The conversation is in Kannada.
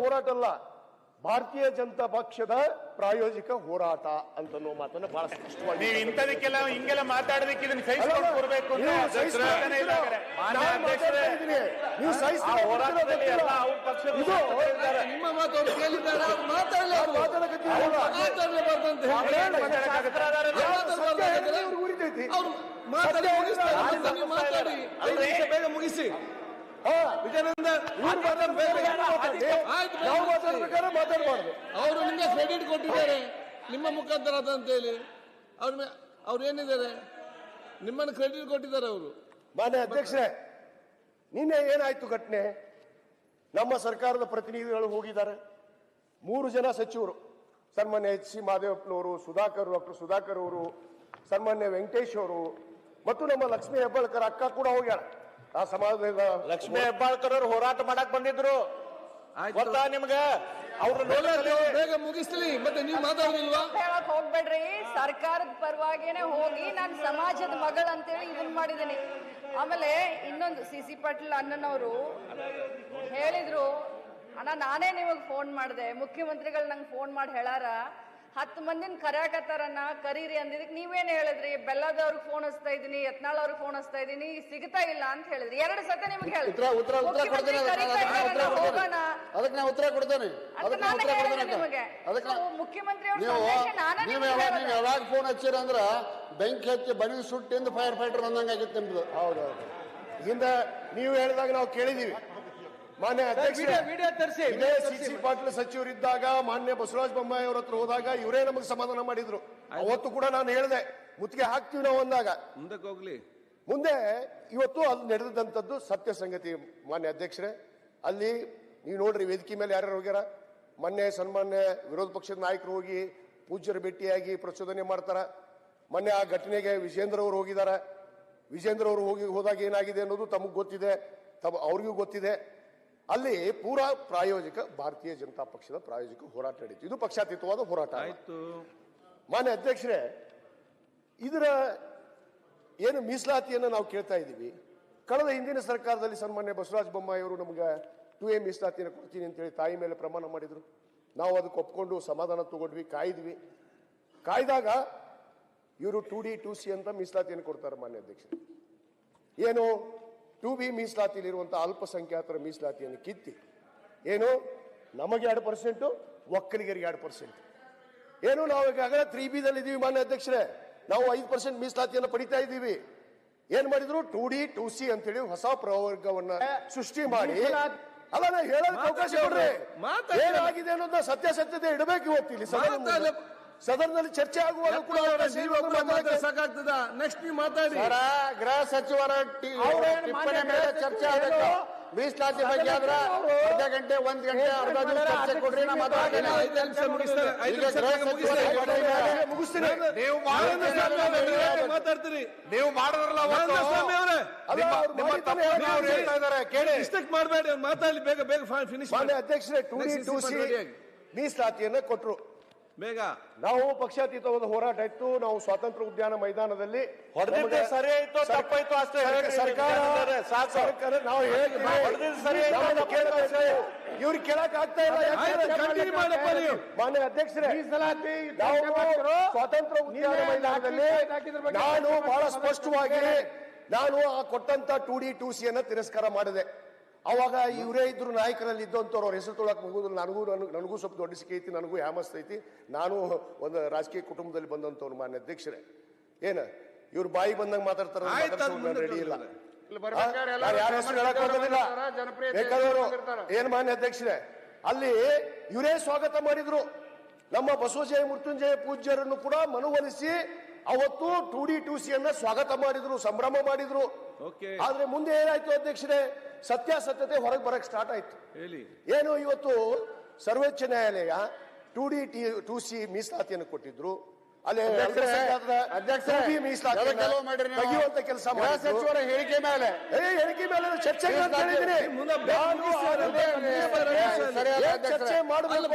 ಹೋರಾಟ ಅಲ್ಲ, ಭಾರತೀಯ ಜನತಾ ಪಕ್ಷದ ಪ್ರಾಯೋಜಿಕ ಹೋರಾಟ ಅಂತ ಮಾತನ್ನ ಬಹಳ ಸ್ಪಷ್ಟವಾಗಿ ನೀವು ಇಂಥದಕ್ಕೆಲ್ಲ ಹಿಂಗೆಲ್ಲ ಮಾತಾಡೋದಕ್ಕೆ ಇದನ್ನ ಸಹಿಸ್ಕೊಂಡು ಕೊಡ್ಬೇಕು ಅಂತ ನೀವು ಹೋರಾಟದಲ್ಲಿ ಎಲ್ಲ ಅವ್ರ ಪಕ್ಷದ ನಿಮ್ಮ ಮಾತು ಅವ್ರು ಕೇಳಿದ್ದಾರೆ, ಅವ್ರು ಮಾತಾಡಿ ಬೇಗ ಮುಗಿಸಿ. ಅವರು ನಿಮ್ಗೆ ಕ್ರೆಡಿಟ್ ಕೊಟ್ಟಿದ್ದಾರೆ ನಿಮ್ಮ ಮುಖಾಂತರ ಅಂತ ಹೇಳಿ. ಅವ್ರು ಏನಿದ್ದಾರೆ, ನಿಮ್ಮನ್ನು ಕ್ರೆಡಿಟ್ ಕೊಟ್ಟಿದ್ದಾರೆ ಅವರು. ಮಾನ್ಯ ಅಧ್ಯಕ್ಷರೇ, ನಿನ್ನೆ ಏನಾಯ್ತು ಘಟನೆ? ನಮ್ಮ ಸರ್ಕಾರದ ಪ್ರತಿನಿಧಿಗಳು ಹೋಗಿದ್ದಾರೆ. 3 ಜನ ಸಚಿವರು, ಸನ್ಮಾನ್ಯ ಎಚ್ ಸಿ ಮಾದೇವಪ್ಪನವರು, ಡಾಕ್ಟರ್ ಸುಧಾಕರ್ ಅವರು, ಸನ್ಮಾನ್ಯ ವೆಂಕಟೇಶ್ ಅವರು ಮತ್ತು ನಮ್ಮ ಲಕ್ಷ್ಮೀ ಹೆಬ್ಬಾಳ್ಕರ್ ಅಕ್ಕ ಕೂಡ ಹೋಗ್ಯಾರ. ಆ ಸಮಾಜದ ಲಕ್ಷ್ಮೀ ಹೆಬ್ಬಾಳ್ಕರ್ ಅವರು ಹೋರಾಟ ಮಾಡಕ್ ಬಂದಿದ್ರು, ಗೊತ್ತಾ ನಿಮ್ಗೆ? ಅವ್ರು ಬೇಗ ಮುಗಿಸ್ಲಿ, ಮತ್ತೆ ನೀವು ಮಾತಾಡೋದಿಲ್ವಾ? ಹೇಳಕ್ ಹೋಗ್ಬೇಡ್ರಿ, ಸರ್ಕಾರದ ಪರವಾಗಿನೇ ಹೋಗಿ ನಾನು ಸಮಾಜದ ಮಗಳು ಅಂತೇಳಿ ಇದನ್ ಮಾಡಿದ್ದೀನಿ. ಆಮೇಲೆ ಇನ್ನೊಂದು ಸಿ ಪಾಟೀಲ್ ಅಣ್ಣನವರು ಹೇಳಿದ್ರು, ಅಣ್ಣ ನಾನೇ ನಿಮಗ್ ಫೋನ್ ಮಾಡಿದೆ, ಮುಖ್ಯಮಂತ್ರಿಗಳು ನಂಗೆ ಫೋನ್ ಮಾಡಿ ಹೇಳಾರ 10 ಮಂದಿನ ಕರ್ಯಾಕತ್ತಾರನ್ನ ಕರೀರಿ ಅಂದಿದ್ದಕ್ಕೆ ನೀವೇನ್ ಹೇಳಿದ್ರಿ? ಬೆಲ್ಲದವ್ರಿಗೆ ಫೋನ್ ಹಚ್ತಾ ಇದೀನಿ, ಯತ್ನಾಳ್ ಅವ್ರಿಗೆ ಫೋನ್ ಹಚ್ತಾ ಇದೀನಿ, ಸಿಗ್ತಾ ಇಲ್ಲ ಅಂತ ಹೇಳಿದ್ರಿ. 2 ಸತ ನಿಮ್ಗೆ ಹೇಳಿದ್ರಿ. ಉತ್ತರ ಕೊಡ್ತೇನೆ. ಮುಖ್ಯಮಂತ್ರಿ ಯಾವಾಗ ಫೋನ್ ಹಚ್ಚಿರ ಅಂದ್ರ ಬೆಂಕಿ ಹಚ್ಚಿ ಬನಿ ಸುಟ್ಟಿಂದ ಫೈರ್ ಫೈಟರ್ ಬಂದಂಗಾಗಿತ್ತು ನಿಮ್ದು. ಹೌದೌದು, ಹಿಂದ ನೀವು ಹೇಳಿದಾಗ ನಾವು ಕೇಳಿದೀವಿ. ಮಾನ್ಯ ಅಧ್ಯಕ್ಷ, ಸಿ ಪಾಟೀಲ್ ಸಚಿವರಿದ್ದಾಗ ಮಾನ್ಯ ಬಸವರಾಜ ಬೊಮ್ಮಾಯಿ ಅವ್ರ ಹತ್ರ ಹೋದಾಗ ಇವರೇ ನಮಗೆ ಸಮಾಧಾನ ಮಾಡಿದ್ರು. ಅವತ್ತು ಕೂಡ ನಾನು ಹೇಳಿದೆ ಮುತ್ತಿಗೆ ಹಾಕ್ತೀವಿ ನಾವು ಅಂದಾಗ. ಮುಂದಕ್ಕೆ ಹೋಗ್ಲಿ. ಮುಂದೆ ಇವತ್ತು ಅದು ನಡೆದಂಥದ್ದು ಸತ್ಯ ಸಂಗತಿ. ಮಾನ್ಯ ಅಧ್ಯಕ್ಷರೇ, ಅಲ್ಲಿ ನೀವು ನೋಡ್ರಿ ವೇದಿಕೆ ಮೇಲೆ ಯಾರ್ಯಾರು ಹೋಗ್ಯಾರ. ಮೊನ್ನೆ ಸನ್ಮಾನ್ಯ ವಿರೋಧ ಪಕ್ಷದ ನಾಯಕರು ಹೋಗಿ ಪೂಜ್ಯರ ಭೇಟಿಯಾಗಿ ಪ್ರಚೋದನೆ ಮಾಡ್ತಾರ. ಮೊನ್ನೆ ಆ ಘಟನೆಗೆ ವಿಜೇಂದ್ರ ಅವರು ಹೋಗಿದ್ದಾರೆ. ವಿಜೇಂದ್ರ ಅವರು ಹೋದಾಗ ಏನಾಗಿದೆ ಅನ್ನೋದು ತಮಗೆ ಗೊತ್ತಿದೆ, ಅವ್ರಿಗೂ ಗೊತ್ತಿದೆ. ಅಲ್ಲಿ ಪೂರಾ ಪ್ರಾಯೋಜಿಕ ಭಾರತೀಯ ಜನತಾ ಪಕ್ಷದ ಪ್ರಾಯೋಜಿಕ ಹೋರಾಟ ನಡೀತು. ಇದು ಪಕ್ಷಾತೀತವಾದ ಹೋರಾಟ ಆಯಿತು. ಮಾನ್ಯ ಅಧ್ಯಕ್ಷರೇ, ಇದರ ಏನು ಮೀಸಲಾತಿಯನ್ನು ನಾವು ಕೇಳ್ತಾ ಇದ್ದೀವಿ. ಕಳೆದ ಹಿಂದಿನ ಸರ್ಕಾರದಲ್ಲಿ ಸನ್ಮಾನ್ಯ ಬಸವರಾಜ ಬೊಮ್ಮಾಯಿ ಅವರು ನಮ್ಗೆ 2A ಮೀಸಲಾತಿಯನ್ನು ಕೊಡ್ತೀನಿ ಅಂತೇಳಿ ತಾಯಿ ಮೇಲೆ ಪ್ರಮಾಣ ಮಾಡಿದ್ರು. ನಾವು ಅದಕ್ಕೆ ಒಪ್ಕೊಂಡು ಸಮಾಧಾನ ತಗೊಂಡ್ವಿ, ಕಾಯ್ದ್ವಿ. ಕಾಯ್ದಾಗ ಇವರು 2D 2C ಅಂತ ಮೀಸಲಾತಿಯನ್ನು ಕೊಡ್ತಾರೆ. ಮಾನ್ಯ ಅಧ್ಯಕ್ಷರೇ, ಏನು 2B ಮೀಸಲಾತಿಯಲ್ಲಿರುವಂತಹ ಅಲ್ಪಸಂಖ್ಯಾತರ ಮೀಸಲಾತಿಯನ್ನು ಕಿತ್ತಿ ಏನು ನಮಗೆ 2%, ಒಕ್ಕಲಿಗರಿಗೆ 2%. ಏನು ನಾವು ಈಗಾಗಲೇ 3B ದಲ್ಲಿ ಇದೀವಿ. ಮಾನ್ಯ ಅಧ್ಯಕ್ಷರೇ, ನಾವು 5% ಮೀಸಲಾತಿಯನ್ನು ಪಡಿತಾ ಇದ್ದೀವಿ. ಏನ್ ಮಾಡಿದ್ರು 2D 2C ಅಂತೇಳಿ ಹೊಸ ಪ್ರವರ್ಗವನ್ನ ಸೃಷ್ಟಿ ಮಾಡಿ, ಅಲ್ಲ ನಾ ಹೇಳೋದಕ್ಕೆ ಅವಕಾಶ ಕೊಡ್ರಿ. ಏನಾಗಿದೆ ಅನ್ನೋದನ್ನ ಸತ್ಯಾಸತ್ಯತೆ ಇಡಬೇಕು. ಇವತ್ತು ಇಲ್ಲಿ ಸದನದಲ್ಲಿ ಚರ್ಚೆ ಆಗುವಾಗ ಕೂಡ ಸಾಕಾಗ್ತದ. ನೆಕ್ಸ್ಟ್ ನೀವು ಮಾತಾಡಿ. ಗೃಹ ಸಚಿವರ ಟಿಪ್ಪಣಿ ಮೇಲೆ ಚರ್ಚೆ ಆಗಬೇಕು. ಮೀಸಲಾತಿ ಬಗ್ಗೆ ಆದ್ರೆ ಅರ್ಧ ಗಂಟೆ 1 ಗಂಟೆ ಅರ್ಧ ಚರ್ಚೆ ಕೊಡ್ರಿ. ನಾ ಮಾತಾಡ್ತೇನೆ. ಮಾತಾಡ್ತೀರಿ ನೀವು ಮಾಡಿದ್ರಲ್ಲ ಹೇಳ್ತಾ ಇದಾರೆ, ಕೇಳಿ. ಮಿಸ್ಟೇಕ್ ಮಾಡಬೇಡಿ, ಮಾತಾಡಲಿ. ಬೇಗ ಬೇಗ ಫಿನಿಶ್. ಮಾನ್ಯ ಅಧ್ಯಕ್ಷರೇ, 2D 2C ಮೀಸಲಾತಿಯನ್ನು ಕೊಟ್ಟರು. ಬೇಗ ನಾವು ಪಕ್ಷಾತೀತವಾದ ಹೋರಾಟ ಇತ್ತು. ನಾವು ಸ್ವಾತಂತ್ರ್ಯ ಉದ್ಯಾನ ಮೈದಾನದಲ್ಲಿ ಸರಿ ಆಯ್ತು ತಪ್ಪಾಯ್ತು ಅಷ್ಟೇ ಸರ್ಕಾರ ನಾವು ಇವ್ರಿಗೆ ಕೇಳಕ್ ಆಗ್ತಾ ಇಲ್ಲ. ಮಾನ್ಯ ಅಧ್ಯಕ್ಷರೇ, ಸ್ವಾತಂತ್ರ್ಯ ಉದ್ಯಾನ ಮೈದಾನದಲ್ಲಿ ನಾನು ಬಹಳ ಸ್ಪಷ್ಟವಾಗಿ ನಾನು ಆ ಕೊಟ್ಟಂತ 2D 2C ಅನ್ನ ತಿರಸ್ಕಾರ ಮಾಡಿದೆ. ಅವಾಗ ಇವರೇ ಇದ್ರು ನಾಯಕರಲ್ಲಿ ಇದ್ದಂಥವ್ರು. ಅವ್ರ ಹೆಸರು ತೊಳಕ್ ಮುಗುದಿಲ್ಲ. ನನಗೂ ಸ್ವಲ್ಪ ದೊಡ್ಡ ಸಿಕ್ಕಿ ಐತಿ, ನನಗೂ ಹ್ಯಾಮಸ್ತ್ ಐತಿ. ನಾನು ಒಂದು ರಾಜಕೀಯ ಕುಟುಂಬದಲ್ಲಿ ಬಂದಂಥವ್ರು. ಮಾನ್ಯ ಅಧ್ಯಕ್ಷರೇ, ಏನ ಇವ್ರು ಬಾಯಿ ಬಂದಂಗ ಮಾತಾಡ್ತಾರ, ರೆಡಿ ಇಲ್ಲ. ಯಾರ ಹೆಸರು ಹೇಳಕ್ ಹೋಗೋದಿಲ್ಲ. ಬೇಕಾದವರು ಏನ್ ಮಾನ್ಯ ಅಧ್ಯಕ್ಷರೇ, ಅಲ್ಲಿ ಇವರೇ ಸ್ವಾಗತ ಮಾಡಿದ್ರು. ನಮ್ಮ ಬಸವಜಯ ಮೃತ್ಯುಂಜಯ ಪೂಜ್ಯರನ್ನು ಕೂಡ ಮನವೊಲಿಸಿ ಅವತ್ತು 2D 2C ಅನ್ನ ಸ್ವಾಗತ ಮಾಡಿದ್ರು, ಸಂಭ್ರಮ ಮಾಡಿದ್ರು. ಆದ್ರೆ ಮುಂದೆ ಏನಾಯ್ತು ಅಧ್ಯಕ್ಷರೇ, ಸತ್ಯಾಸತ್ಯತೆ ಹೊರಗೆ ಬರಕ್ ಸ್ಟಾರ್ಟ್ ಆಯ್ತು. ಏನು ಇವತ್ತು ಸರ್ವೋಚ್ಚ ನ್ಯಾಯಾಲಯ 2D 2C ಮೀಸಲಾತಿಯನ್ನು ಕೊಟ್ಟಿದ್ರು. ಅಲ್ಲಿ ತೆಗೆಯುವಂತ ಕೆಲಸ ಸಚಿವರ ಹೇಳಿಕೆ ಮೇಲೆ ಚರ್ಚೆ ಮಾಡಬೇಕು.